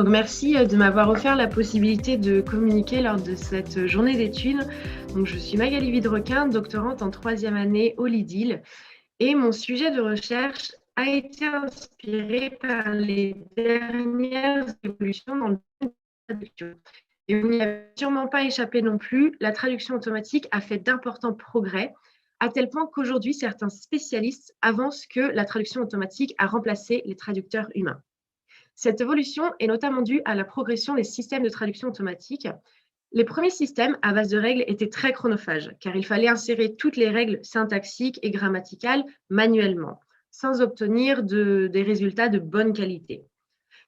Donc merci de m'avoir offert la possibilité de communiquer lors de cette journée d'études. Donc je suis Magali Vidrequin, doctorante en 3e année au LIDIL, et mon sujet de recherche a été inspiré par les dernières évolutions dans le domaine de la traduction. Et vous n'y avez sûrement pas échappé non plus, la traduction automatique a fait d'importants progrès, à tel point qu'aujourd'hui, certains spécialistes avancent que la traduction automatique a remplacé les traducteurs humains. Cette évolution est notamment due à la progression des systèmes de traduction automatique. Les premiers systèmes à base de règles étaient très chronophages, car il fallait insérer toutes les règles syntaxiques et grammaticales manuellement, sans obtenir des résultats de bonne qualité.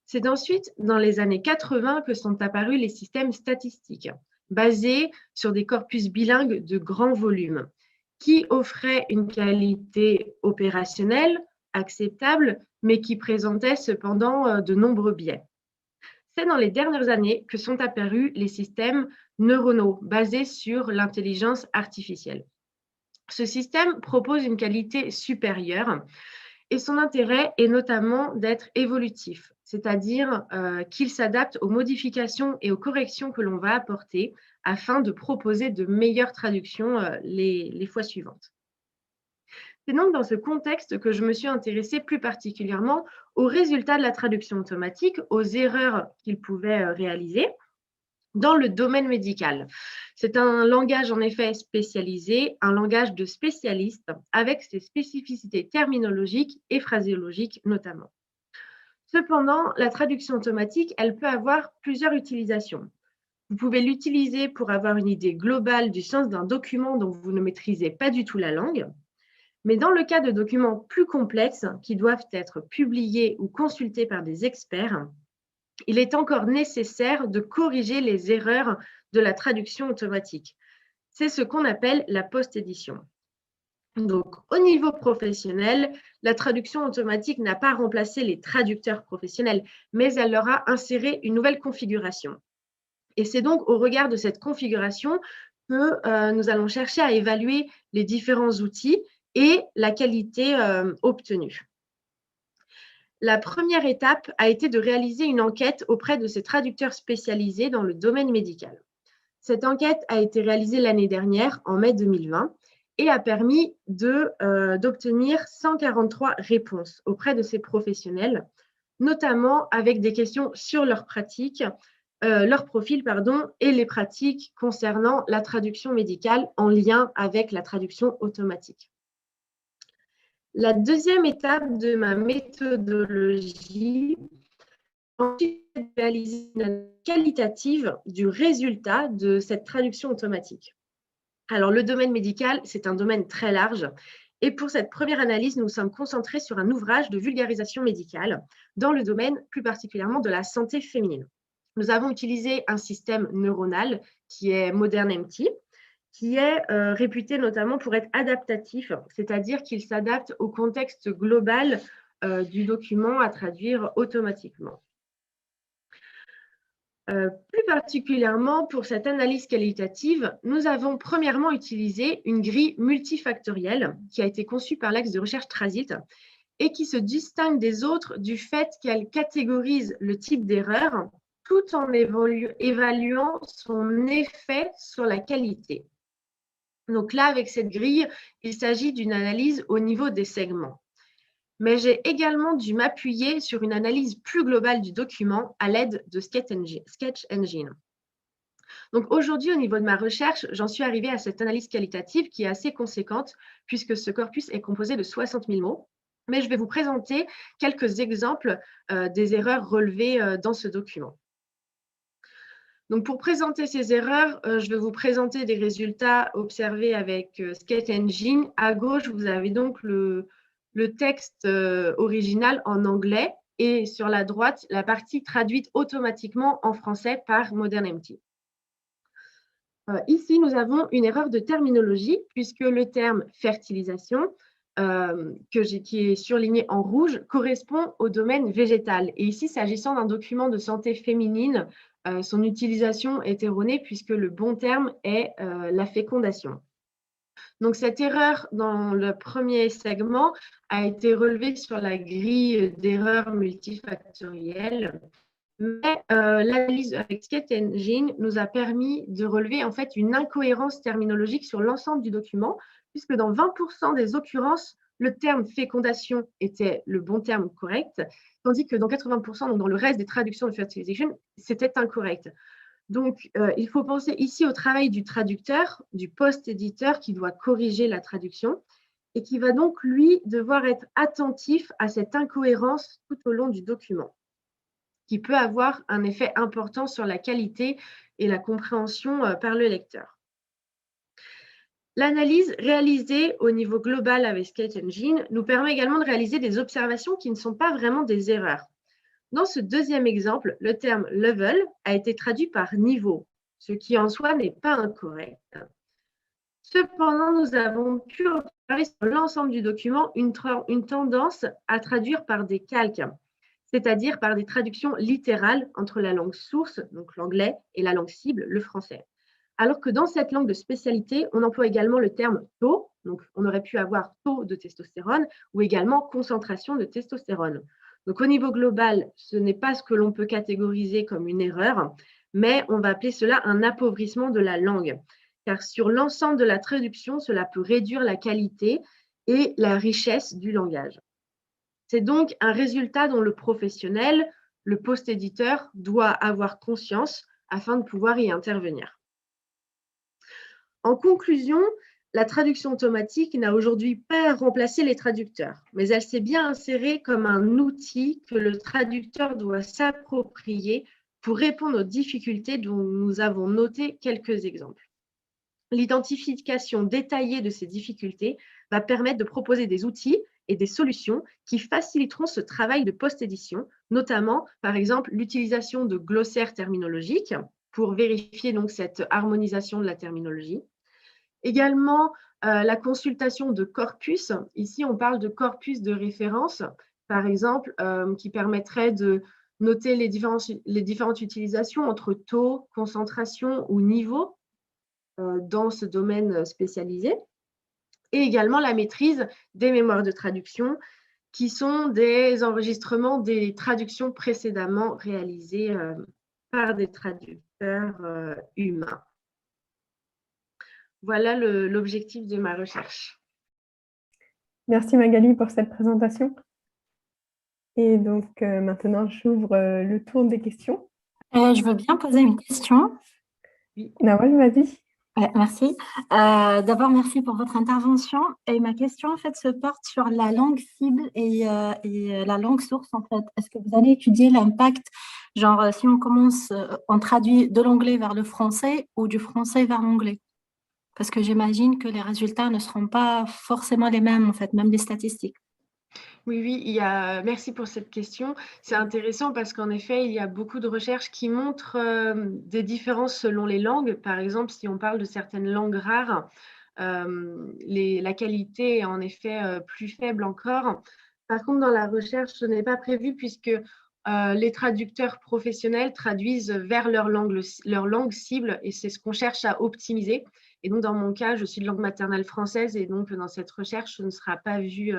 C'est ensuite dans les années 80 que sont apparus les systèmes statistiques, basés sur des corpus bilingues de grand volume, qui offraient une qualité opérationnelle acceptable, mais qui présentaient cependant de nombreux biais. C'est dans les dernières années que sont apparus les systèmes neuronaux basés sur l'intelligence artificielle. Ce système propose une qualité supérieure et son intérêt est notamment d'être évolutif, c'est-à-dire qu'il s'adapte aux modifications et aux corrections que l'on va apporter afin de proposer de meilleures traductions les fois suivantes. C'est donc dans ce contexte que je me suis intéressée plus particulièrement aux résultats de la traduction automatique, aux erreurs qu'il pouvait réaliser dans le domaine médical. C'est un langage en effet spécialisé, un langage de spécialiste avec ses spécificités terminologiques et phraséologiques notamment. Cependant, la traduction automatique, elle peut avoir plusieurs utilisations. Vous pouvez l'utiliser pour avoir une idée globale du sens d'un document dont vous ne maîtrisez pas du tout la langue. Mais dans le cas de documents plus complexes qui doivent être publiés ou consultés par des experts, il est encore nécessaire de corriger les erreurs de la traduction automatique. C'est ce qu'on appelle la post-édition. Donc, au niveau professionnel, la traduction automatique n'a pas remplacé les traducteurs professionnels, mais elle leur a inséré une nouvelle configuration. Et c'est donc au regard de cette configuration que nous allons chercher à évaluer les différents outils et la qualité obtenue. La première étape a été de réaliser une enquête auprès de ces traducteurs spécialisés dans le domaine médical. Cette enquête a été réalisée l'année dernière, en mai 2020, et a permis d'obtenir 143 réponses auprès de ces professionnels, notamment avec des questions sur leur pratique, leur profil, et les pratiques concernant la traduction médicale en lien avec la traduction automatique. La deuxième étape de ma méthodologie, ensuite, de réaliser une analyse qualitative du résultat de cette traduction automatique. Alors, le domaine médical, c'est un domaine très large. Et pour cette première analyse, nous sommes concentrés sur un ouvrage de vulgarisation médicale dans le domaine plus particulièrement de la santé féminine. Nous avons utilisé un système neuronal qui est ModernMT, qui est réputé notamment pour être adaptatif, c'est-à-dire qu'il s'adapte au contexte global du document à traduire automatiquement. Plus particulièrement pour cette analyse qualitative, nous avons premièrement utilisé une grille multifactorielle qui a été conçue par l'axe de recherche Trasit et qui se distingue des autres du fait qu'elle catégorise le type d'erreur tout en évaluant son effet sur la qualité. Donc là, avec cette grille, il s'agit d'une analyse au niveau des segments. Mais j'ai également dû m'appuyer sur une analyse plus globale du document à l'aide de Sketch Engine. Donc aujourd'hui, au niveau de ma recherche, j'en suis arrivée à cette analyse qualitative qui est assez conséquente puisque ce corpus est composé de 60 000 mots. Mais je vais vous présenter quelques exemples des erreurs relevées dans ce document. Donc, pour présenter ces erreurs, je vais vous présenter des résultats observés avec Sketch Engine. À gauche, vous avez donc le texte original en anglais et sur la droite, la partie traduite automatiquement en français par ModernMT. Ici, nous avons une erreur de terminologie puisque le terme fertilisation, qui est surligné en rouge, correspond au domaine végétal. Et ici, s'agissant d'un document de santé féminine, son utilisation est erronée puisque le bon terme est la fécondation. Donc, cette erreur dans le premier segment a été relevée sur la grille d'erreurs multifactorielles Mais l'analyse avec Sketch Engine nous a permis de relever en fait une incohérence terminologique sur l'ensemble du document, puisque dans 20% des occurrences, le terme fécondation était le bon terme correct, tandis que dans 80%, donc dans le reste des traductions de fertilization, c'était incorrect. Donc, il faut penser ici au travail du traducteur, du post-éditeur qui doit corriger la traduction et qui va donc, lui, devoir être attentif à cette incohérence tout au long du document, qui peut avoir un effet important sur la qualité et la compréhension par le lecteur. L'analyse réalisée au niveau global avec Sketch Engine nous permet également de réaliser des observations qui ne sont pas vraiment des erreurs. Dans ce deuxième exemple, le terme level a été traduit par niveau, ce qui en soi n'est pas incorrect. Cependant, nous avons pu observer sur l'ensemble du document une tendance à traduire par des calques, c'est-à-dire par des traductions littérales entre la langue source, donc l'anglais, et la langue cible, le français. Alors que dans cette langue de spécialité, on emploie également le terme taux, donc on aurait pu avoir taux de testostérone ou également concentration de testostérone. Donc au niveau global, ce n'est pas ce que l'on peut catégoriser comme une erreur, mais on va appeler cela un appauvrissement de la langue. Car sur l'ensemble de la traduction, cela peut réduire la qualité et la richesse du langage. C'est donc un résultat dont le professionnel, le post-éditeur, doit avoir conscience afin de pouvoir y intervenir. En conclusion, la traduction automatique n'a aujourd'hui pas remplacé les traducteurs, mais elle s'est bien insérée comme un outil que le traducteur doit s'approprier pour répondre aux difficultés dont nous avons noté quelques exemples. L'identification détaillée de ces difficultés va permettre de proposer des outils et des solutions qui faciliteront ce travail de post-édition, notamment, par exemple, l'utilisation de glossaires terminologiques pour vérifier donc cette harmonisation de la terminologie. Également, la consultation de corpus. Ici, on parle de corpus de référence, par exemple, qui permettrait de noter les différentes utilisations entre taux, concentration ou niveau dans ce domaine spécialisé. Et également la maîtrise des mémoires de traduction, qui sont des enregistrements des traductions précédemment réalisées par des traducteurs humains. Voilà l'objectif de ma recherche. Merci Magali pour cette présentation. Et donc maintenant, j'ouvre le tour des questions. Je veux bien poser une question. Oui. Nawal, vas-y. Ouais, merci. D'abord, merci pour votre intervention. Et ma question, en fait, se porte sur la langue cible et la langue source, en fait. Est-ce que vous allez étudier l'impact, genre, si on commence, on traduit de l'anglais vers le français ou du français vers l'anglais? Parce que j'imagine que les résultats ne seront pas forcément les mêmes, en fait, même les statistiques. Oui, merci pour cette question. C'est intéressant parce qu'en effet, il y a beaucoup de recherches qui montrent des différences selon les langues. Par exemple, si on parle de certaines langues rares, la qualité est en effet plus faible encore. Par contre, dans la recherche, ce n'est pas prévu puisque les traducteurs professionnels traduisent vers leur langue cible et c'est ce qu'on cherche à optimiser. Et donc, dans mon cas, je suis de langue maternelle française et donc dans cette recherche, ce ne sera pas vu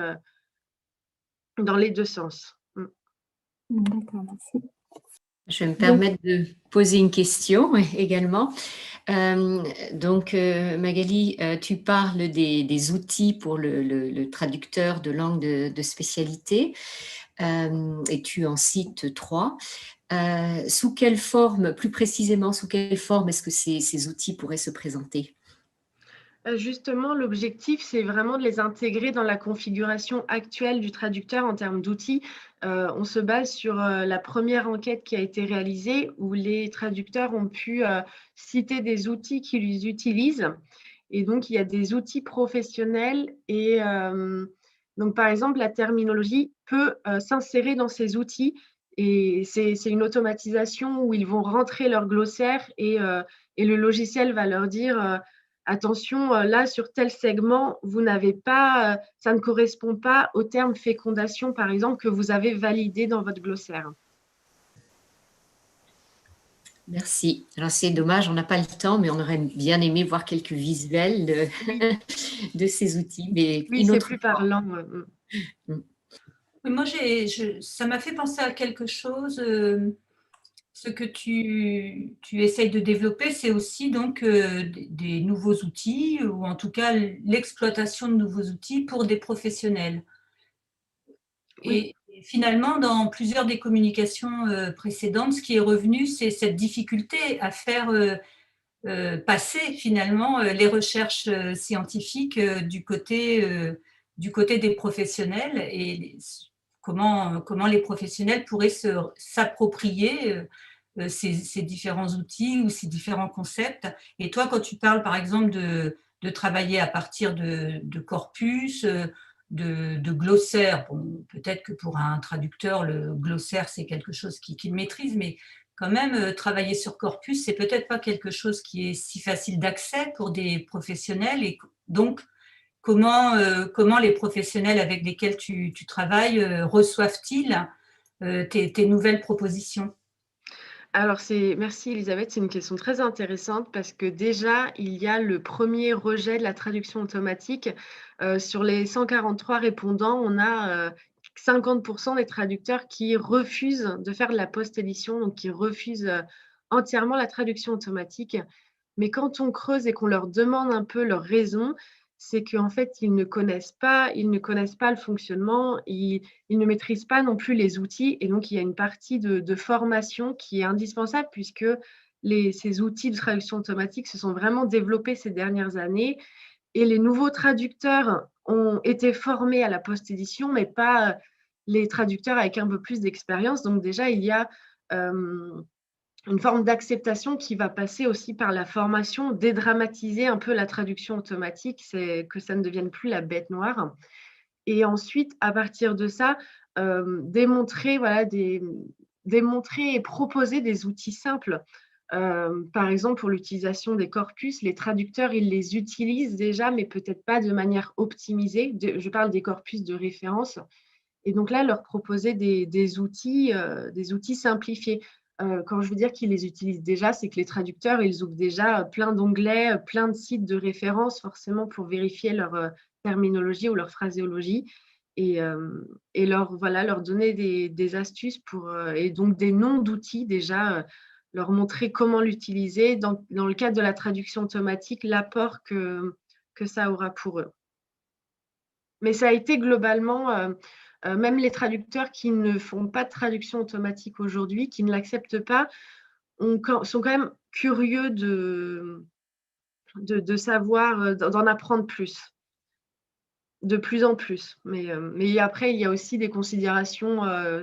dans les deux sens. D'accord, merci. Je vais me permettre de poser une question également. Magali, tu parles des outils pour le traducteur de langue de spécialité et tu en cites 3. Sous quelle forme, plus précisément, sous quelle forme est-ce que ces outils pourraient se présenter ? Justement, l'objectif, c'est vraiment de les intégrer dans la configuration actuelle du traducteur en termes d'outils. On se base sur la première enquête qui a été réalisée où les traducteurs ont pu citer des outils qu'ils utilisent. Et donc, il y a des outils professionnels et donc, par exemple, la terminologie peut s'insérer dans ces outils et c'est une automatisation où ils vont rentrer leur glossaire et le logiciel va leur dire attention, là, sur tel segment, vous n'avez pas, ça ne correspond pas au terme fécondation, par exemple, que vous avez validé dans votre glossaire. Merci. Alors, c'est dommage, on n'a pas le temps, mais on aurait bien aimé voir quelques visuels de ces outils. Mais oui, c'est plus parlant. Moi, ça m'a fait penser à quelque chose. ce que tu essayes de développer, c'est aussi donc des nouveaux outils, ou en tout cas l'exploitation de nouveaux outils pour des professionnels. Oui. Et finalement, dans plusieurs des communications précédentes, ce qui est revenu, c'est cette difficulté à faire passer finalement les recherches scientifiques du côté des professionnels, et comment les professionnels pourraient s'approprier ces différents outils ou ces différents concepts. Et toi, quand tu parles par exemple de travailler à partir de corpus, de glossaire, bon, peut-être que pour un traducteur, le glossaire, c'est quelque chose qu'il maîtrise, mais quand même, travailler sur corpus, c'est peut-être pas quelque chose qui est si facile d'accès pour des professionnels. Et donc, comment les professionnels avec lesquels tu travailles reçoivent-ils tes nouvelles propositions? Alors, merci Elisabeth, c'est une question très intéressante parce que déjà, il y a le premier rejet de la traduction automatique. Sur les 143 répondants, on a 50% des traducteurs qui refusent de faire de la post-édition, donc qui refusent entièrement la traduction automatique. Mais quand on creuse et qu'on leur demande un peu leurs raisons, c'est qu'en fait, ils ne connaissent pas le fonctionnement, ils ne maîtrisent pas non plus les outils. Et donc, il y a une partie de formation qui est indispensable puisque ces outils de traduction automatique se sont vraiment développés ces dernières années. Et les nouveaux traducteurs ont été formés à la post-édition, mais pas les traducteurs avec un peu plus d'expérience. Donc déjà, il y a une forme d'acceptation qui va passer aussi par la formation, dédramatiser un peu la traduction automatique, c'est que ça ne devienne plus la bête noire. Et ensuite, à partir de ça, démontrer et proposer des outils simples. Par exemple, pour l'utilisation des corpus, les traducteurs, ils les utilisent déjà, mais peut-être pas de manière optimisée. Je parle des corpus de référence. Et donc là, leur proposer des outils simplifiés. Quand je veux dire qu'ils les utilisent déjà, c'est que les traducteurs, ils ouvrent déjà plein d'onglets, plein de sites de référence, forcément pour vérifier leur terminologie ou leur phraséologie. Et leur donner des astuces et donc des noms d'outils déjà, leur montrer comment l'utiliser dans le cadre de la traduction automatique, l'apport que ça aura pour eux. Mais ça a été globalement, même les traducteurs qui ne font pas de traduction automatique aujourd'hui, qui ne l'acceptent pas, sont quand même curieux de savoir, d'en apprendre plus, de plus en plus. Mais après, il y a aussi des considérations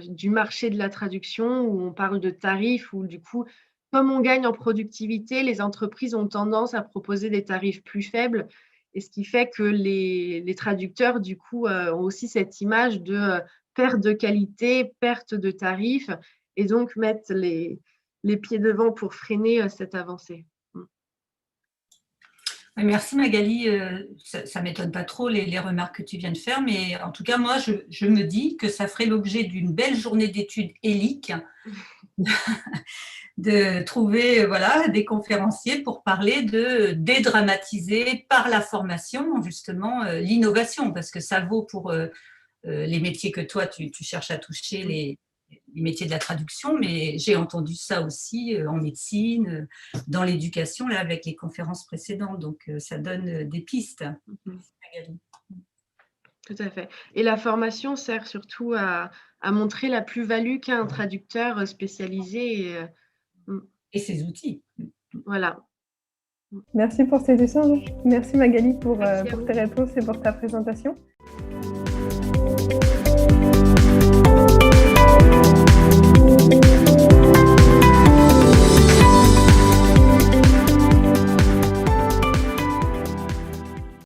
du marché de la traduction où on parle de tarifs, où du coup, comme on gagne en productivité, les entreprises ont tendance à proposer des tarifs plus faibles. Et ce qui fait que les traducteurs, du coup, ont aussi cette image de perte de qualité, perte de tarifs, et donc mettent les pieds devant pour freiner cette avancée. Merci Magali, ça ne m'étonne pas trop les remarques que tu viens de faire, mais en tout cas, moi, je me dis que ça ferait l'objet d'une belle journée d'études ELIC, de trouver des conférenciers pour parler de dédramatiser par la formation justement l'innovation, parce que ça vaut pour les métiers que toi tu cherches à toucher, les métiers de la traduction, mais j'ai entendu ça aussi en médecine, dans l'éducation, là, avec les conférences précédentes, donc ça donne des pistes. Magali. Tout à fait. Et la formation sert surtout à montrer la plus-value qu'a un traducteur spécialisé. Et ses outils. Voilà. Merci pour ces échanges. Merci Magali pour tes réponses et pour ta présentation.